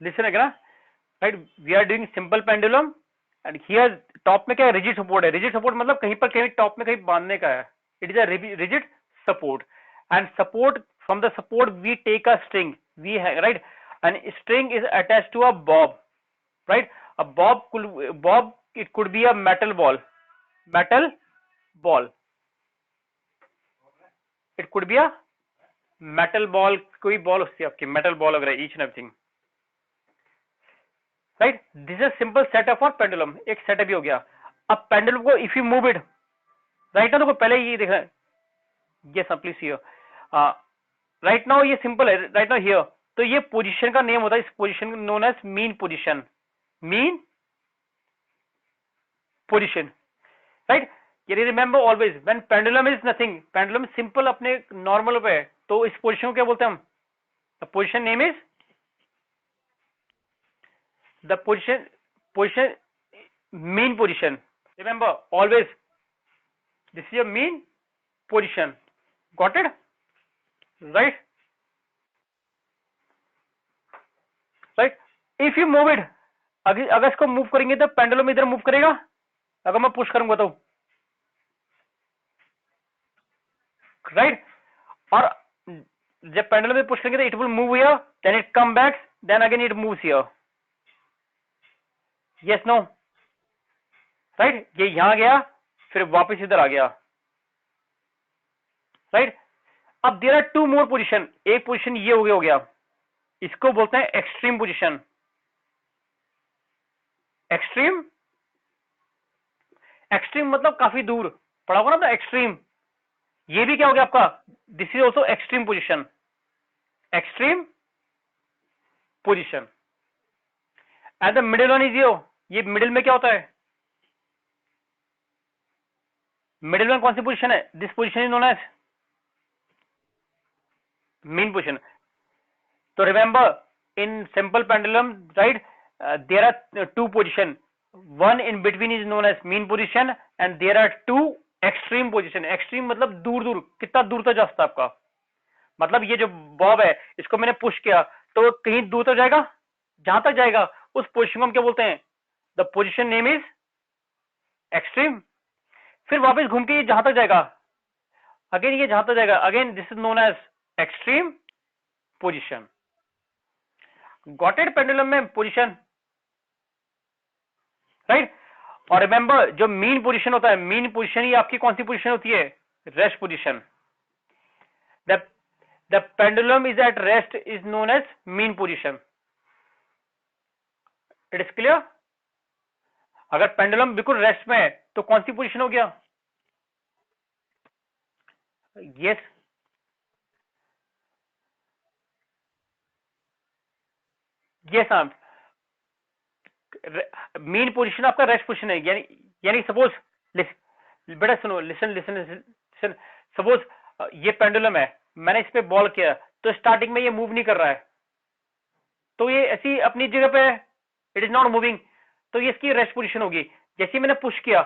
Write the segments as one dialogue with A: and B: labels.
A: Listen है ना, right, we are doing simple pendulum and here top में क्या है, रिजिड सपोर्ट है। रिजिड सपोर्ट मतलब कहीं पर कहीं टॉप में कहीं बांधने का है, it is a rigid support and support from the support we take a string, we है right, and string is attached to a bob, right? A bob, it could be a metal ball, it could be a metal ball, कोई ball उससे आपकी metal ball वगैरह, each and everything, right? This is a simple setup for pendulum, एक setup ही हो गया। अब pendulum को if you move it right ना, तो पहले ये देखना, yes please here, right now ये सिंपल है, राइट नाउ हियर, तो ये पोजीशन का नेम होता है, इस position known as mean position, mean position, right. ये remember always when pendulum is nothing, pendulum simple अपने नॉर्मल पे है, तो इस पोजीशन को क्या बोलते हैं हम, the position name is, the position mean position, remember always this is your mean position, got it, right, right. If you move it, अगर इसको मूव करेंगे तो पेंडुलम इधर मूव करेगा, अगर मैं पुश करूंगा तो, राइट, और जब पेंडुलम में पुश करेंगे तो it will move here, then it come back, then again it moves here, yes no, right, ये यहां गया फिर वापस इधर आ गया, राइट। अब there are two more position, एक पोजीशन ये हो गया, इसको बोलते हैं एक्सट्रीम पोजीशन, एक्सट्रीम, एक्सट्रीम मतलब काफी दूर पड़ा होगा ना, एक्सट्रीम, ये भी क्या हो गया आपका, this is also extreme position, extreme position, and the middle one is ये मिडिल में क्या होता है, मिडिल में कौन सी पोजीशन है, this position is known as mean position. तो remember in simple pendulum, right, there are two position, one in between is known as mean position and there are two extreme position, extreme मतलब दूर दूर, कितना दूर तक जा सकता है आपका, मतलब ये जो बॉब है इसको मैंने पुश किया तो कहीं दूर तक जाएगा, जहां तक जाएगा उस पोजीशन को हम क्या बोलते हैं, the position name is extreme. फिर वापस घूम के ये जहां तक जाएगा, अगेन ये जहां तक जाएगा, again this is known as extreme position, got it. Pendulum में पोजीशन, राइट, और रिमेंबर जो मीन पोजीशन होता है, मीन पोजीशन ही आपकी कौन सी पोजीशन होती है, rest position, the pendulum is at rest is known as mean position, it is clear. अगर पेंडुलम बिल्कुल रेस्ट में है तो कौन सी पोजीशन हो गया, यस, यस आप मीन पोजीशन आपका रेस्ट पोजीशन है, यानी सपोज, बेटा सुनो, लिसन लिसन लिसन, सपोज ये पेंडुलम है, मैंने इस पे बॉल किया तो स्टार्टिंग में ये मूव नहीं कर रहा है, तो ये ऐसी अपनी जगह पे है, इट इज नॉट मूविंग, तो ये इसकी रेस्ट पोजीशन होगी। जैसे ही मैंने पुश किया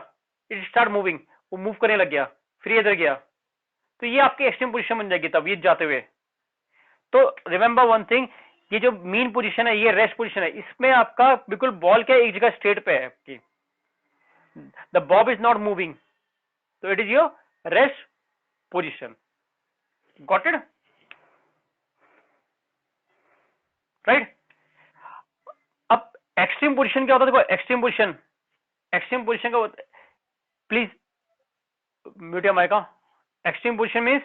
A: इट स्टार्ट मूविंग, वो मूव करने लग गया, फिर इधर गया, तो ये आपकी एक्सट्रीम पोजीशन बन जाएगी तब ये जाते हुए। तो रिमेंबर वन थिंग, ये जो मीन पोजीशन है ये रेस्ट पोजीशन है, इसमें आपका बिल्कुल बॉल क्या एक जगह स्ट्रेट पे है आपकी, the bob is not moving, तो it is your rest position, got it, right. अब एक्सट्रीम पोजीशन क्या होता है, देखो एक्सट्रीम पोजीशन, एक्सट्रीम पोजीशन का, please mute your mic, extreme position means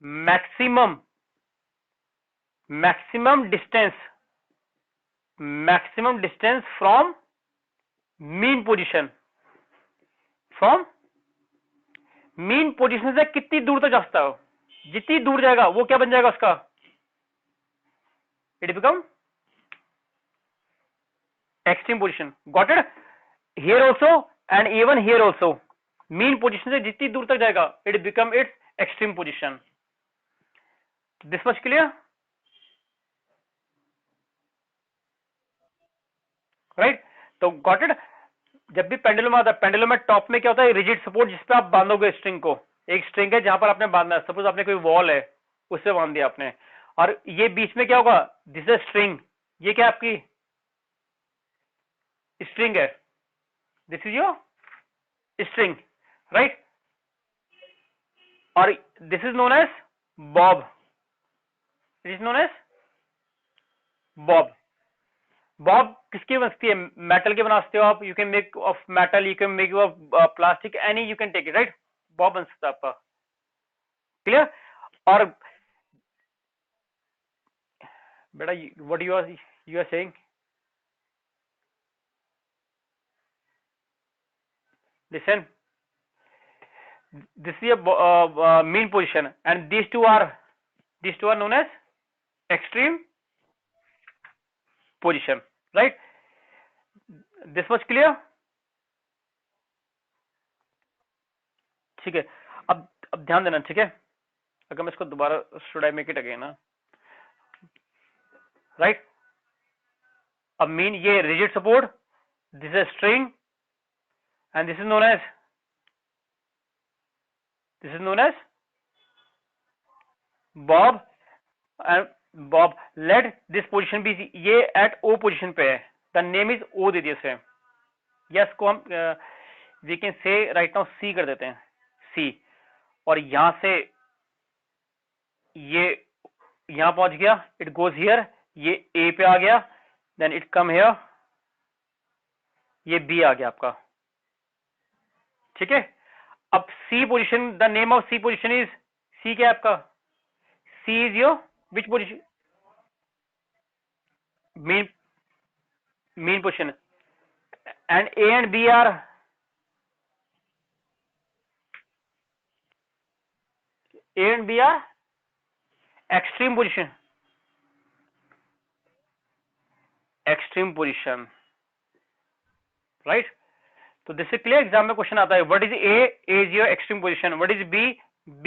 A: maximum, maximum distance from mean position, from mean position से कितनी दूर तक जा सकता हो, जितनी दूर जाएगा वो क्या बन जाएगा उसका, it become extreme position, got it। here also and even here also mean position से जितनी दूर तक जाएगा it become its extreme position, this much clear, right. तो गॉट इट। जब भी पेंडुलम आता है, पेंडुलम में टॉप में क्या होता है, रिजिड सपोर्ट जिसपे आप बांधोगे स्ट्रिंग को, एक स्ट्रिंग है जहां पर आपने बांधना है, सपोज आपने कोई वॉल है उससे बांध दिया आपने, और ये बीच में क्या होगा, दिस इज स्ट्रिंग, ये क्या है आपकी स्ट्रिंग है, this is your string, right, और this is known as bob, it is known as bob. Bob किसकी बनती है? मेटल के बना सकते हो आप, you can make of metal, you can make of plastic, any you can take it, right, bob बन सकता है आपका, क्लियर। और बेटा what you are saying, listen, this is a mean position and these two are known as extreme position, right, this was clear, ठीक है। अब ध्यान देना, ठीक है, अगर मैं इसको दोबारा, should I make it again, right, अब mean, ये rigid support, this is a string and this is known as bob, and bob, let this position be, ये at O position पे है, the name is O दे दिया इसे, yes को हम we can say right now C कर देते हैं, C, और यहां से ये यहां पहुंच गया, it goes here, ये A पे आ गया, then it come here, ये B आ गया आपका, ठीक है। अब C position, the name of C position is, C क्या है आपका, C is your which position, mean position, and A and B are extreme position, right, तो दिस इज क्लियर। एग्जाम में क्वेश्चन आता है, what is A is your extreme position, what is B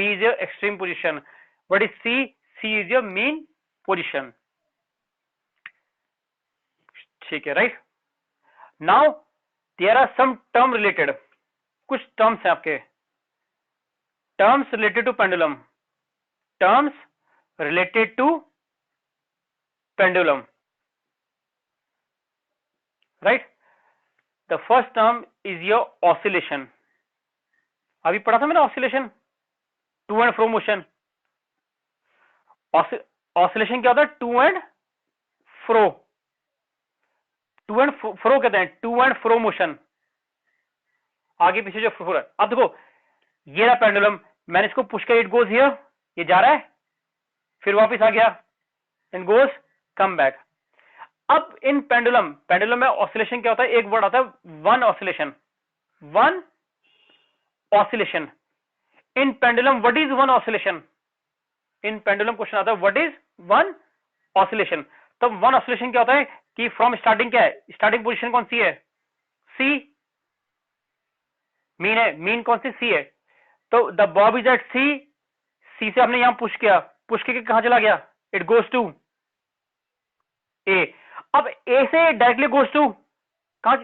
A: is your extreme position, what is C is your mean position, ठीक है, right. Now there are some term related, कुछ terms हैं आपके, terms related to pendulum, terms related to pendulum, right. The first term is your oscillation, अभी पढ़ा था मैंने oscillation, to and fro motion, oscillation क्या होता है, to and fro, to and fro कहते हैं, टू एंड फ्रो मोशन, आगे पीछे जो फ्रो है। अब देखो ये रहा पेंडुलम, मैंने इसको पुश किया, इट गोज हियर, ये जा रहा है, फिर वापस आ गया, एंड गोज कम बैक। अब इन पेंडुलम में ऑसिलेशन क्या होता है, एक वर्ड आता है one oscillation, one oscillation. In pendulum what is one oscillation, in pendulum question आता है व्हाट इज वन ऑसिलेशन। तो वन ऑसिलेशन क्या होता है कि फ्रॉम स्टार्टिंग क्या है, स्टार्टिंग पोजीशन कौन सी है, सी, मीन है, मीन कौन सी, सी है, तो the bob is at C, C से आपने यहां पुश किया, पुश करके कहां चला गया, इट गोज टू ए। अब ए से डायरेक्टली गोज टू कहां,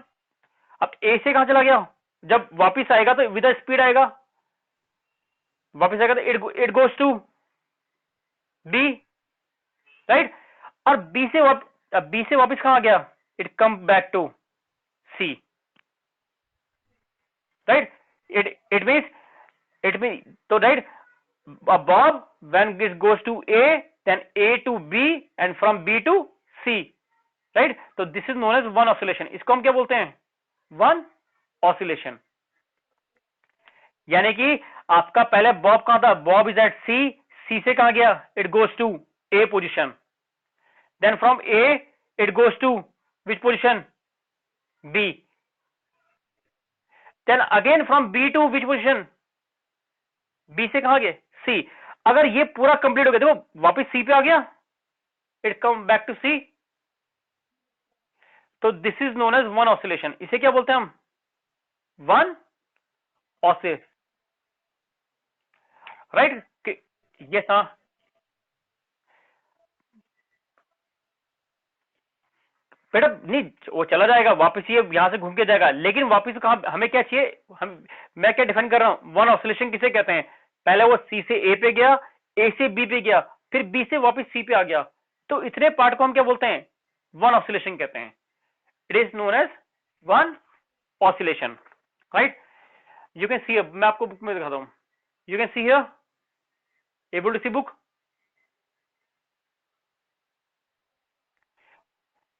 A: अब ए से कहां चला गया, जब वापिस आएगा तो विद स्पीड आएगा, वापिस आएगा तो it goes to B, right, और बी से वापिस कहां आ गया, it come back to C, right, it means तो right, bob when this goes to A, then A to B, and from B to C, right, तो this is known as one oscillation. इसको हम क्या बोलते हैं, one oscillation. यानी कि आपका पहले बॉब कहां था, bob is at C, C से कहां गया, it goes to A position, then from A it goes to which position, B, then again from B to which position, B से कहां गए, सी। अगर ये पूरा कंप्लीट हो गया, देखो वापस सी पे आ गया, it come back to C, तो this is known as one oscillation. इसे क्या बोलते हैं हम, वन ऑसिलेशन, राइट, ये था। बेटा नहीं, वो चला जाएगा वापस, ये यहां से घूम के जाएगा, लेकिन वापस कहां, हमें क्या चाहिए, मैं क्या डिफाइन कर रहा हूं, वन ऑसिलेशन किसे कहते हैं, पहले वो सी से ए पे गया, ए से बी पे गया, फिर बी से वापस सी पे आ गया, तो इतने पार्ट को हम क्या बोलते हैं, वन ऑसिलेशन कहते हैं। It is known as one oscillation, right? You can see, मैं आपको बुक में दिखाता हूं, you can see here, able to see book?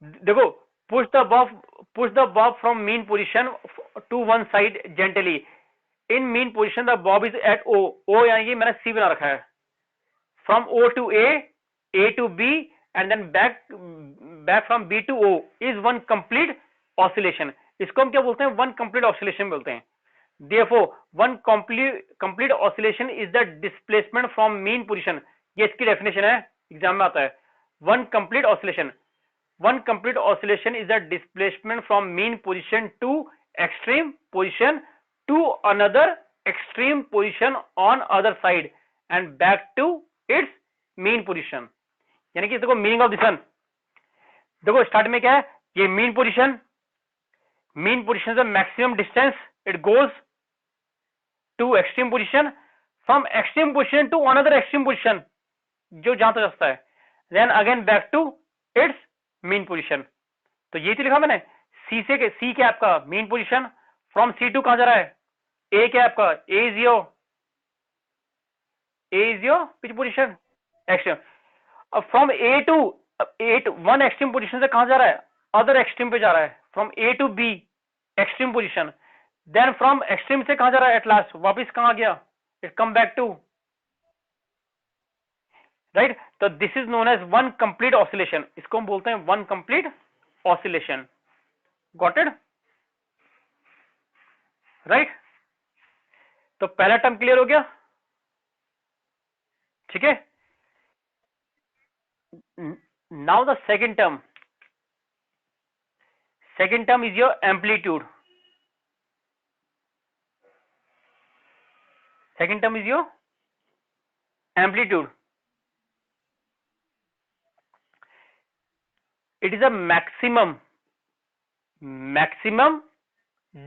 A: देखो, push the bob from mean position to one side gently. In mean position the bob is at o यानी कि मैंने c बना रखा है, from o to a to b and then back from b to o is one complete oscillation. इसको हम क्या बोलते हैं? one complete oscillation बोलते हैं. Therefore one complete oscillation is the displacement from mean position. ये इसकी डेफिनेशन है, एग्जाम में आता है. one complete oscillation is the displacement from mean position to extreme position to another extreme position on other side and back to its mean position. यानी कि देखो meaning of this one, देखो start में क्या है, ये मीन पोजीशन से maximum distance it goes to extreme position, from extreme position to another extreme position, जो जहां तक रास्ता है, then again back to its mean position. तो ये तो लिखा मैंने, सी क्या आपका mean position, from C to कहां जा रहा है? ए क्या आपका? A is your which position? Extreme. अब from A to one extreme position से कहां जा रहा है? अदर एक्सट्रीम पे जा रहा है, from A to B extreme position. Then from extreme से कहां जा रहा है? एट लास्ट वापिस कहां गया? It come back to, right? तो this is known as one complete oscillation. इसको हम बोलते हैं one complete oscillation. Got it? Right? तो पहला टर्म क्लियर हो गया, ठीक है? Now the second term is your amplitude. Second term is your amplitude. It is a maximum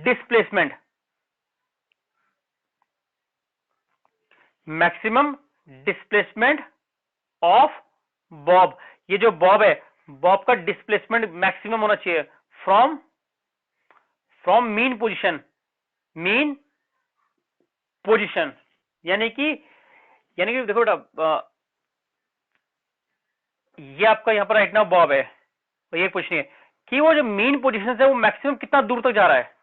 A: displacement of bob. ये जो बॉब है, बॉब का डिस्प्लेसमेंट मैक्सिमम होना चाहिए फ्रॉम मीन पोजीशन. यानी कि देखो बेटा, ये आपका यहां पर राइट नाउ बॉब है, तो ये पूछनी है कि वो जो मीन पोजीशन है वो मैक्सिमम कितना दूर तक जा रहा है?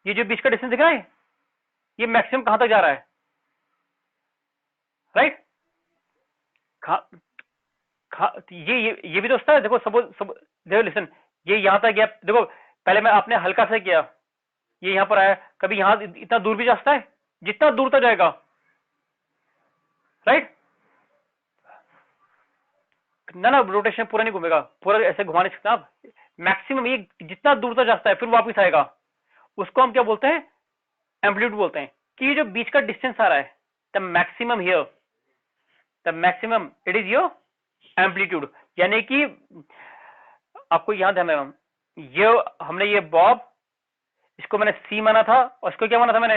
A: ये जो बीच का डिस्टेंस दिख रहा है, ये मैक्सिमम कहां तक जा रहा है? राइट? ये भी दोस्त है. देखो देखो लिसन, ये यहां तक गया, देखो पहले मैं आपने हल्का से किया, ये यहां पर आया, कभी यहां इतना दूर भी जा सकता है, जितना दूर तक जाएगा, राइट? ना रोटेशन पूरा नहीं घूमेगा, पूरा ऐसे घुमा नहीं सकते आप. मैक्सिमम ये जितना दूर तक जाता है फिर वापस आएगा, उसको हम क्या बोलते हैं? एम्पलीट्यूड बोलते हैं. कि ये जो बीच का डिस्टेंस आ रहा है, the maximum it is your amplitude. यानी कि आपको याद ध्यान देना, ये हमने ये बॉब, इसको मैंने सी माना था, और इसको क्या माना था? मैंने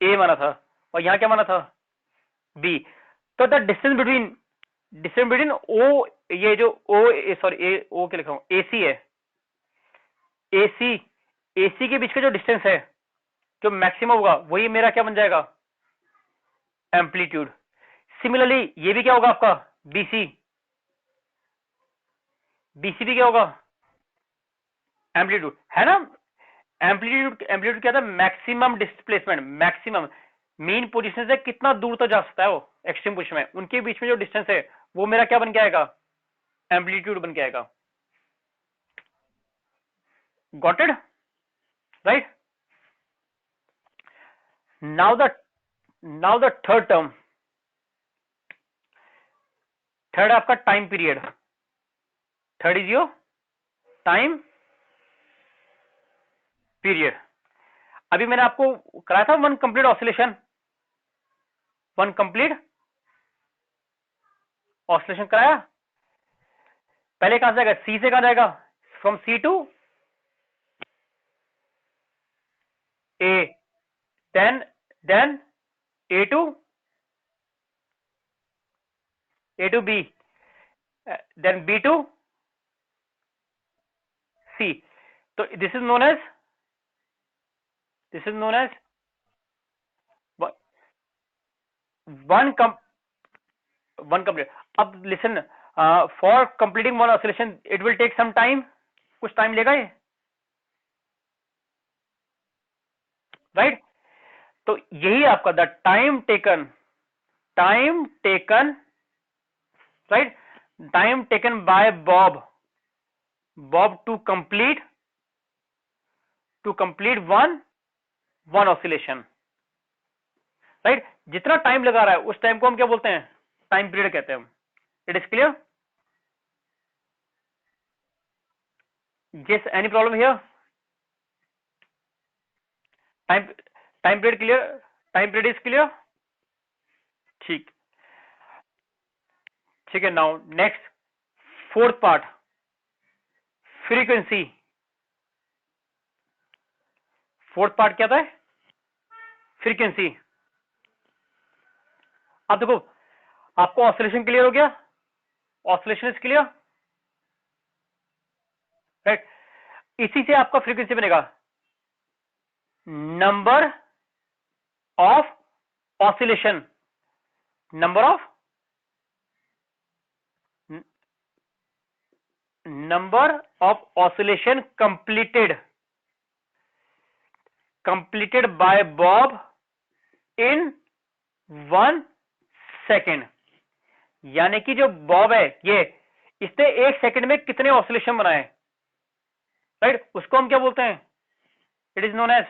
A: ए माना था, और यहां क्या माना था? बी. तो द डिस्टेंस बिटवीन ओ, ये जो ओ क्या लिखा हूं, एसी है, एसी के बीच का जो डिस्टेंस है, जो मैक्सिमम होगा, वही मेरा क्या बन जाएगा? एम्पलीट्यूड. सिमिलरली ये भी क्या होगा आपका? बीसी भी क्या होगा? एम्पलीट्यूड है ना. एम्पलीट्यूड क्या था? Maximum displacement. Maximum mean position से कितना दूर तक जा सकता है वो एक्सट्रीम पोजीशन में, उनके बीच में जो डिस्टेंस है वो मेरा क्या बन के आएगा? एम्पलीट्यूड बन के आएगा. Got it? Right? Now the third term, third आपका time period. Third is your time period. अभी मैंने आपको कराया था वन कंप्लीट ऑसिलेशन कराया. पहले कहां से जाएगा? सी से कहां जाएगा? From C to A, then A to B, then B to C. तो this is known as one complete. अब listen, for completing one oscillation it will take some time, कुछ टाइम लेगा ये, राइट. तो यही आपका the time taken, right, time taken by bob to complete one oscillation, right. जितना time लगा रहा है उस टाइम को हम क्या बोलते हैं, टाइम पीरियड कहते हैं हम. It is clear? yes, any problem here? Time period clear, time period is clear. ठीक, ठीक है. Now next, fourth part, frequency. Fourth part क्या था? फ्रीक्वेंसी. अब देखो, आपको ऑसिलेशन क्लियर हो गया, ऑसिलेशन इज क्लियर, राइट. इसी से आपका फ्रीक्वेंसी बनेगा number of oscillation, number of oscillation completed by bob in 1 second. यानी कि जो बॉब है ये, इसने 1 सेकेंड में कितने ऑसिलेशन बनाए, राइट, उसको हम क्या बोलते हैं? It is known as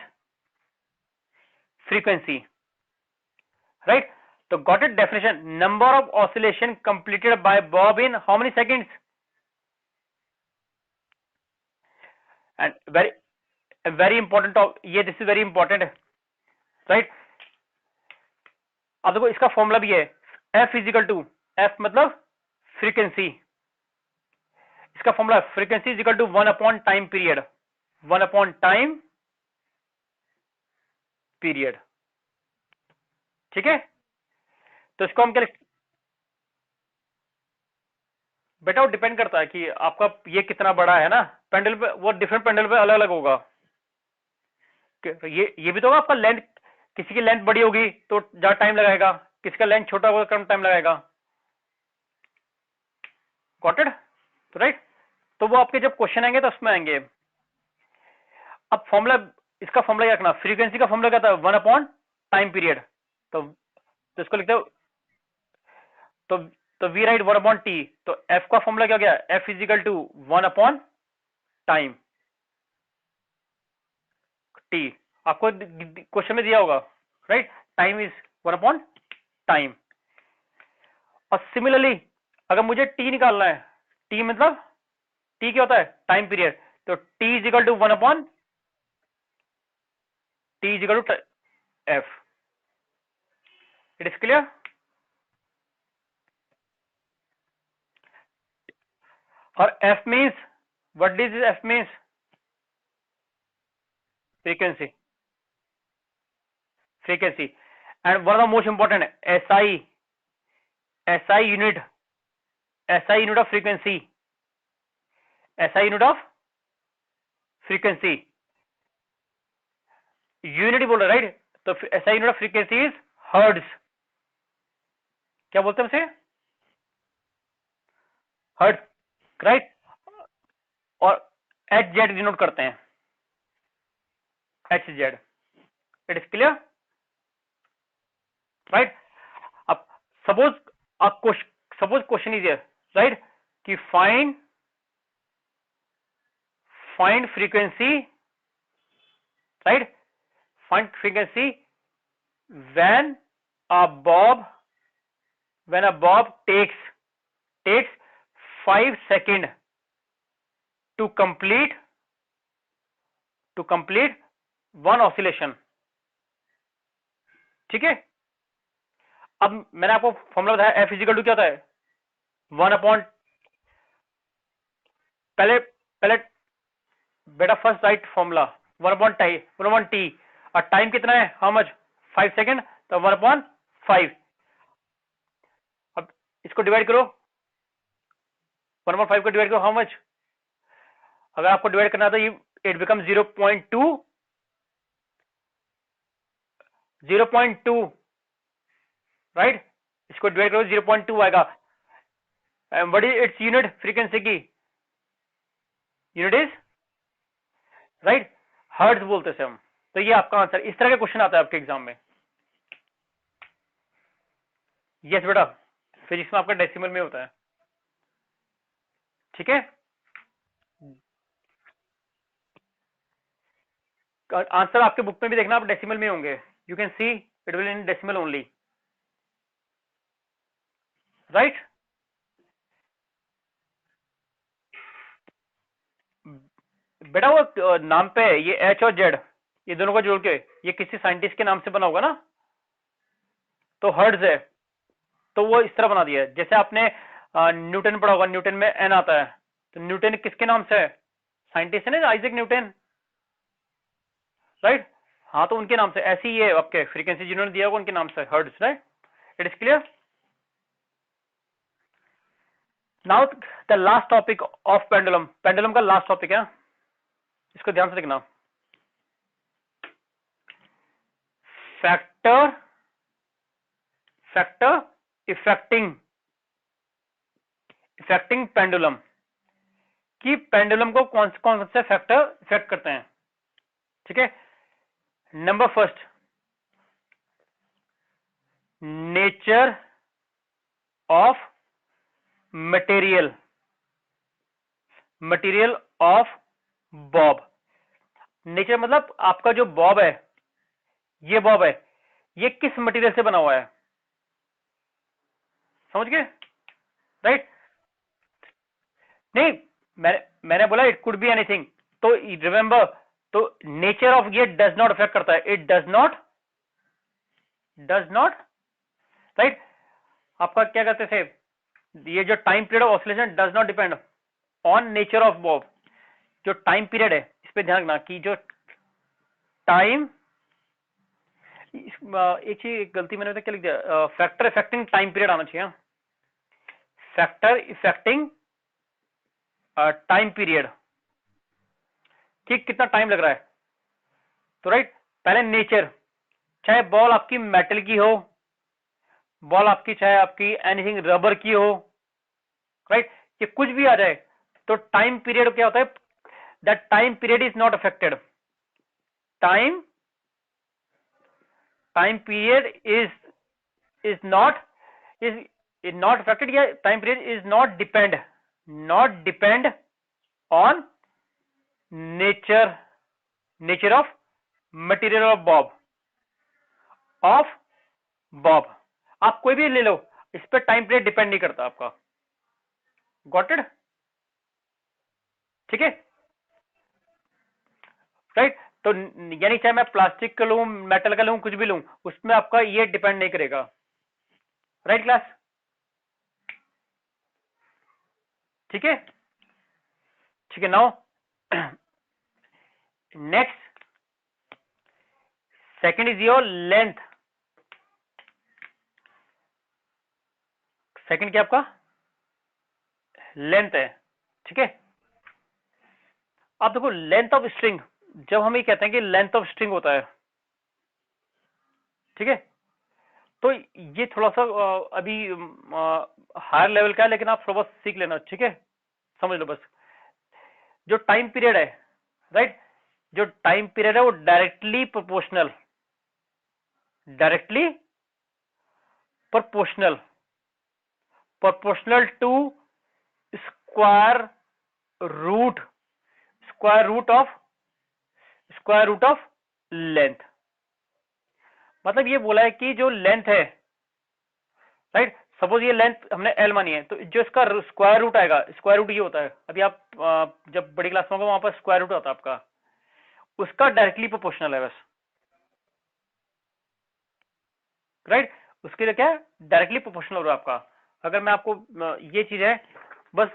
A: frequency, right. तो got it definition, number of oscillation completed by bob in how many seconds. And very important, ये this is very important, right. अब देखो इसका फॉर्मूला भी है, F इजिकल टू, F मतलब frequency, इसका formula frequency equal to 1 upon time period, 1 upon time period. ठीक है. तो इसको हम क्या लिख, बेटा वो डिपेंड करता है कि आपका ये कितना बड़ा है ना, पेंडल पे, वो डिफरेंट पेंडल पे अलग अलग होगा. ये भी तो होगा आपका लेंथ, किसी की लेंथ बड़ी होगी तो ज्यादा टाइम लगाएगा, किसी का लेंथ छोटा होगा कम टाइम लगाएगा. Got it, right. तो वो आपके जब क्वेश्चन आएंगे तो उसमें आएंगे. अब फॉर्मूला, इसका फॉर्मूला क्या रखना, फ्रीक्वेंसी का फॉर्मूला क्या था, 1 अपॉन टाइम पीरियड. तो इसको लिखते हो, तो वी राइट 1 अपॉन टी. तो एफ का फॉर्मूला क्या गया, F equal to 1 upon time T. आपको क्वेश्चन में दिया होगा, right, time is 1 upon time. और सिमिलरली अगर मुझे टी निकालना है, टी मतलब, टी क्या होता है, टाइम पीरियड. तो T equal to 1 upon T equal to F. It is clear. और F means, what does F means, frequency, and one of the most important, SI unit, of frequency, SI unit of frequency, unit बोल रहे, right. तो SI unit of frequency is hertz. क्या बोलते हैं उसे, hertz, right. और HZ denote करते हैं, HZ. It is clear, right. अब suppose question is here, right, कि find frequency, right, find frequency when a bob takes 5 seconds to complete one oscillation. ठीक है. अब मैंने आपको फॉर्मूला बताया, F इजिकल टू क्या होता है, 1 अपॉन, पहले बेटा first right formula 1 upon T. और टाइम कितना है, हाउ मच, 5 सेकेंड. तो 1 अपॉन 5. अब इसको डिवाइड करो, 1 अपॉन 5 को डिवाइड करो, हाउ मच. अगर आपको डिवाइड करना है तो it becomes 0.2, 0.2, राइट, इसको डिवाइड करो 0.2 आएगा। What is its unit frequency की? यूनिट इज, राइट, हर्ट्ज बोलते हैं हम। तो ये आपका आंसर। इस तरह का क्वेश्चन आता है आपके एग्जाम में। यस बेटा, फिजिक्स में आपका डेसिमल में होता है, ठीक है। आंसर आपके बुक में भी देखना, आप डेसिमल में होंगे। You can see it will in decimal only, right. बेटा वो नाम पे ये एच और जेड, ये दोनों को जोड़ के ये किसी साइंटिस्ट के नाम से बना होगा ना, तो हर्ट्ज है, तो वो इस तरह बना दिया है। जैसे आपने न्यूटन पढ़ा होगा, न्यूटन में एन आता है, तो न्यूटन किसके नाम से है? साइंटिस्ट है ना, आइजैक न्यूटन, राइट। हाँ, तो उनके नाम से। ऐसी ये आपके फ्रीक्वेंसी जिन्होंने दिया होगा उनके नाम से hertz, right. It is clear. Now the last topic of pendulum, pendulum का लास्ट टॉपिक है, इसको ध्यान से देखना। Factor, factor affecting, affecting pendulum, कि पेंडुलम को कौन कौन से फैक्टर इफेक्ट करते हैं, ठीक है। Number first, nature of material, material of Bob. Nature मतलब आपका जो बॉब है, ये बॉब है, ये किस मटेरियल से बना हुआ है, समझ गए, राइट। नहीं, मैंने बोला इट कुड बी एनीथिंग, तो रिमेंबर, तो नेचर ऑफ ये डज नॉट अफेक्ट करता है, इट डज नॉट, राइट। आपका क्या कहते थे, ये जो time period of oscillation does not depend on nature of Bob. जो टाइम पीरियड है, इस पे ध्यान रखना कि जो टाइम, एक चीज गलती मैंने क्या लिख दिया, फैक्टर इफेक्टिंग टाइम पीरियड आना चाहिए, फैक्टर इफेक्टिंग टाइम पीरियड, ठीक, कितना टाइम लग रहा है, तो राइट। पहले नेचर, चाहे बॉल आपकी मेटल की हो, बॉल आपकी चाहे आपकी एनीथिंग रबर की हो, राइट, ये कुछ भी आ जाए, तो टाइम पीरियड क्या होता है, that time period is not affected, time period is not affected, या time period is not depend on nature of material of bob। आप कोई भी ले लो, इस पे टाइम पीरियड डिपेंड नहीं करता आपका, गॉट इट, ठीक है, राइट। तो यानी चाहे मैं प्लास्टिक का लूं, मेटल का लूं, कुछ भी लूं, उसमें आपका ये डिपेंड नहीं करेगा, राइट क्लास, ठीक है, ठीक है। Now next, second is your length. Second क्या आपका लेंथ है, ठीक है। आप देखो लेंथ ऑफ स्ट्रिंग, जब हम ये कहते हैं कि लेंथ ऑफ स्ट्रिंग होता है, ठीक है, तो ये थोड़ा सा अभी हायर लेवल का है, लेकिन आप थोड़ा बहुत सीख लेना, ठीक है, समझ लो बस। जो टाइम पीरियड है, राइट, जो टाइम पीरियड है वो directly proportional, directly proportional, proportional to square root, square root of length. मतलब ये बोला है कि जो लेंथ है, राइट, सपोज ये लेंथ हमने एल मानी है, तो जो इसका स्क्वायर रूट आएगा, स्क्वायर रूट ये होता है, अभी आप जब बड़ी क्लास में होगा वहां पर स्क्वायर रूट होता है आपका, उसका डायरेक्टली प्रोपोर्शनल है बस, राइट। उसके लिए क्या है, डायरेक्टली प्रोपोर्शनल हो रहा है आपका। अगर मैं आपको ये चीज है, बस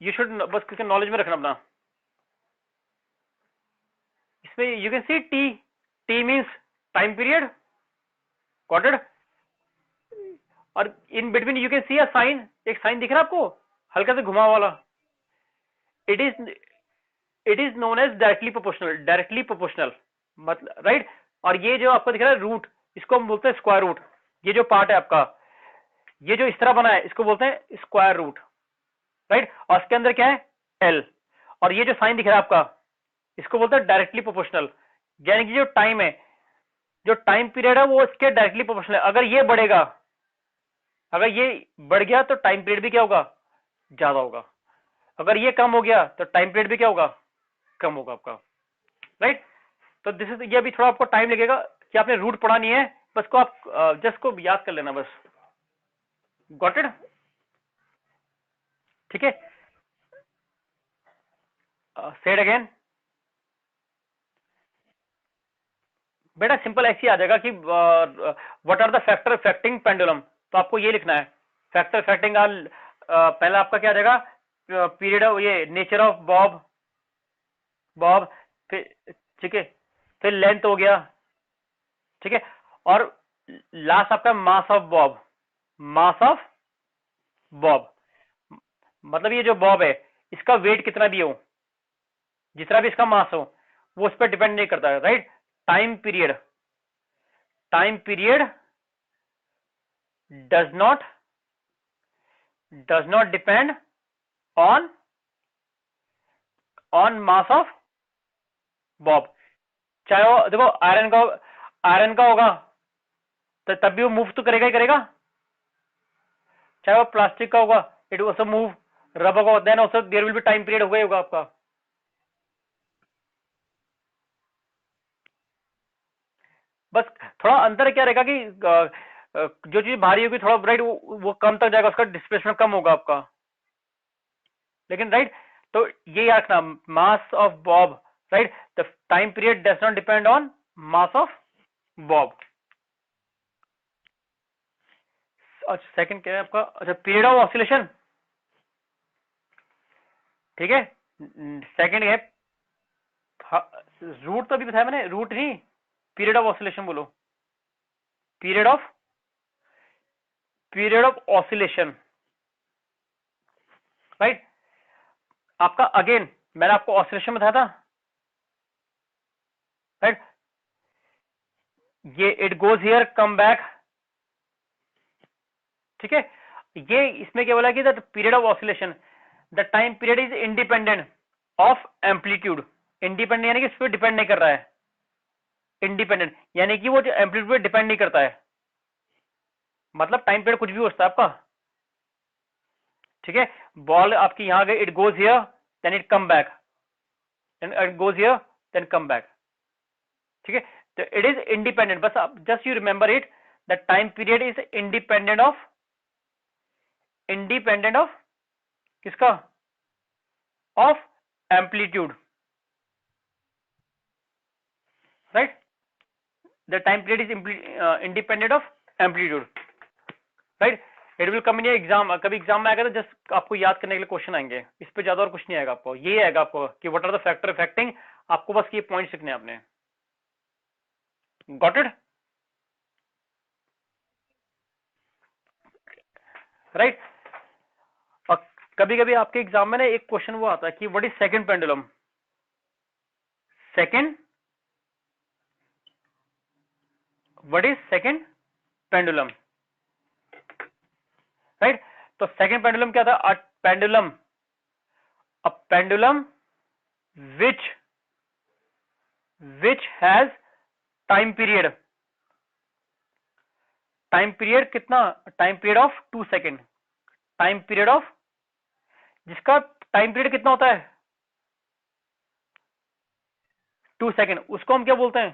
A: यू शुड बस क्योंकि नॉलेज में रखना अपना। इसमें you can see T means time period, got it. और in between you can see a sign, एक साइन दिख रहा है आपको हल्का से घुमा वाला, it is it is known as directly proportional मतलब राइट। और ये जो आपको दिख रहा है रूट, इसको हम बोलते हैं स्क्वायर रूट। ये जो पार्ट है आपका, ये जो इस तरह बना है, इसको बोलते हैं स्क्वायर रूट, राइट। और इसके अंदर क्या है, एल। और ये जो साइन दिख रहा है आपका, इसको बोलते हैं डायरेक्टली प्रोपोर्शनल। यानी कि जो टाइम है, जो टाइम पीरियड है वो इसके डायरेक्टली प्रोपोर्शनल है। अगर ये बढ़ेगा, अगर ये बढ़ गया तो टाइम पीरियड भी क्या होगा, ज्यादा होगा। अगर ये कम हो गया तो टाइम पीरियड भी क्या होगा, कम होगा आपका, राइट। तो दिस इज, ये अभी थोड़ा आपको टाइम लगेगा कि आपने रूट पढ़ा नहीं है, बस को आप जस्ट को याद कर लेना बस। गॉट इट, ठीक है। से इट अगेन। बेटा सिंपल ऐसे ही आ जाएगा कि what are the factor affecting pendulum. तो आपको ये लिखना है, फैक्टर अफेक्टिंग पहला आपका क्या आ जाएगा, पीरियड ऑफ, ये नेचर ऑफ बॉब, बॉब, ठीक है, फिर लेंथ हो गया, ठीक है। और लास्ट आपका mass of Bob, mass of Bob मतलब ये जो बॉब है इसका वेट कितना भी हो, जितना भी इसका मास हो, वो उस पर डिपेंड नहीं करता है, right. Time period, time period does not depend on mass of Bob. चाहे वो देखो आयरन का होगा तो तब भी वो मूव तो करेगा ही करेगा, चाहे वो प्लास्टिक का होगा इट ऑल्सो मूव, रबर का then also there will be time period होगा आपका। बस थोड़ा अंतर क्या रहेगा कि जो चीज भारी होगी थोड़ा राइट वो कम तक जाएगा, उसका डिस्प्लेसमेंट कम होगा आपका, लेकिन राइट। तो ये याद रखना, mass of Bob, right, the time period does not depend on mass of Bob. अच्छा सेकंड क्या है आपका, अच्छा पीरियड ऑफ ऑसिलेशन, ठीक है। सेकंड है रूट, तो अभी बताया मैंने, रूट नहीं, पीरियड ऑफ ऑसिलेशन बोलो, पीरियड ऑफ ऑसिलेशन, राइट। आपका अगेन मैंने आपको ऑसिलेशन बताया था, राइट। ये it goes here come back, ठीक है। ये इसमें क्या बोला कि the period of oscillation, the time period is independent of amplitude. Independent यानी कि इस पर डिपेंड नहीं कर रहा है, इंडिपेंडेंट यानी कि वो जो एम्पलीट्यूड पे डिपेंड नहीं करता है, मतलब टाइम पीरियड कुछ भी हो सकता है आपका, ठीक है। बॉल आपकी यहां गई, it goes here then it come back, then it goes here then come back, ठीक है। तो इट इज इंडिपेंडेंट, बस आप just you remember it, the time period is independent of किसका, of amplitude, right. The time period is independent of amplitude, right. It will come in exam, कभी exam में आएगा तो जस्ट आपको याद करने के लिए क्वेश्चन आएंगे, इस पे ज्यादा और कुछ नहीं आएगा आपको, ये आएगा आपको कि what are the factor affecting, आपको बस ये पॉइंट लिखने हैं आपने। Got it, right. और कभी कभी आपके एग्जाम में ना एक क्वेश्चन वो आता है कि what is second pendulum, second, what is second pendulum, right. तो सेकंड पेंडुलम क्या था, a pendulum, a pendulum which has time period, time period कितना, time period of 2 second, time period of, जिसका टाइम पीरियड कितना होता है 2 second, उसको हम क्या बोलते हैं,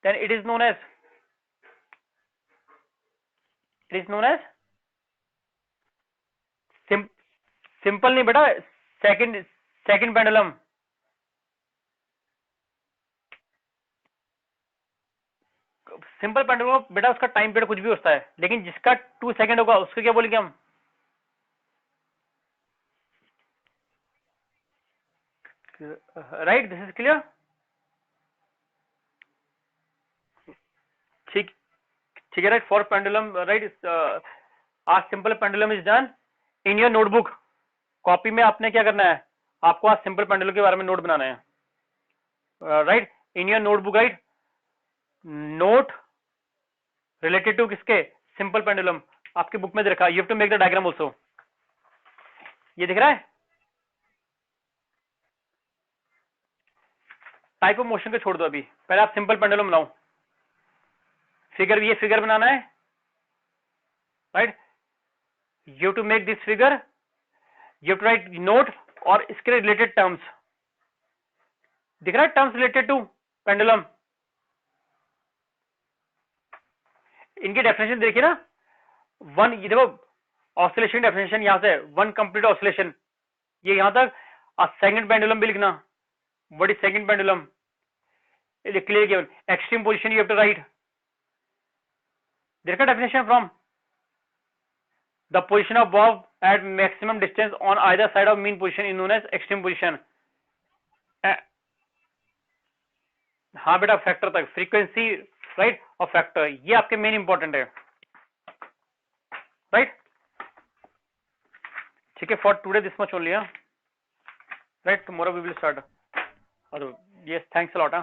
A: then it is known as simple नहीं बेटा, second, second pendulum, simple pendulum बेटा उसका टाइम पीरियड कुछ भी होता है, लेकिन जिसका 2 सेकेंड होगा उसको क्या बोलेंगे हम, राइट। दिस इज क्लियर, ठीक, ठीक है, राइट। फॉर पेंडुलम, राइट, आज simple pendulum is done in your notebook, copy में आपने क्या करना है, आपको आज सिंपल पेंडुलम के बारे में नोट बनाना है, right? In your notebook, right, note related to किसके? Simple pendulum. आपकी बुक में देखा, you have to make the diagram also. ये दिख रहा है? टाइप ऑफ मोशन को छोड़ दो, अभी पहले आप सिंपल पेंडुलम बनाओ। फिगर, ये फिगर बनाना है, right? You have to make this figure, you have to write note और इसके रिलेटेड टर्म्स। दिख रहा है टर्म्स रिलेटेड टू पेंडुलम? इनकी डेफिनेशन देखिए ना, वन, ये देखो ऑसिलेशन डेफिनेशन यहां से, वन कंप्लीट ऑसिलेशन, ये यहां तक। सेकंड पेंडुलम भी लिखना, what is second pendulum, clearly given. Extreme position you have to write. There is a definition from the position of bob at maximum distance on either side of mean position is known as extreme position. हाँ बेटा, factor तक, frequency, right, और factor, ये आपके main important है, right? ठीक है, for today this much only, right? Tomorrow we will start. Yes, thanks a lot.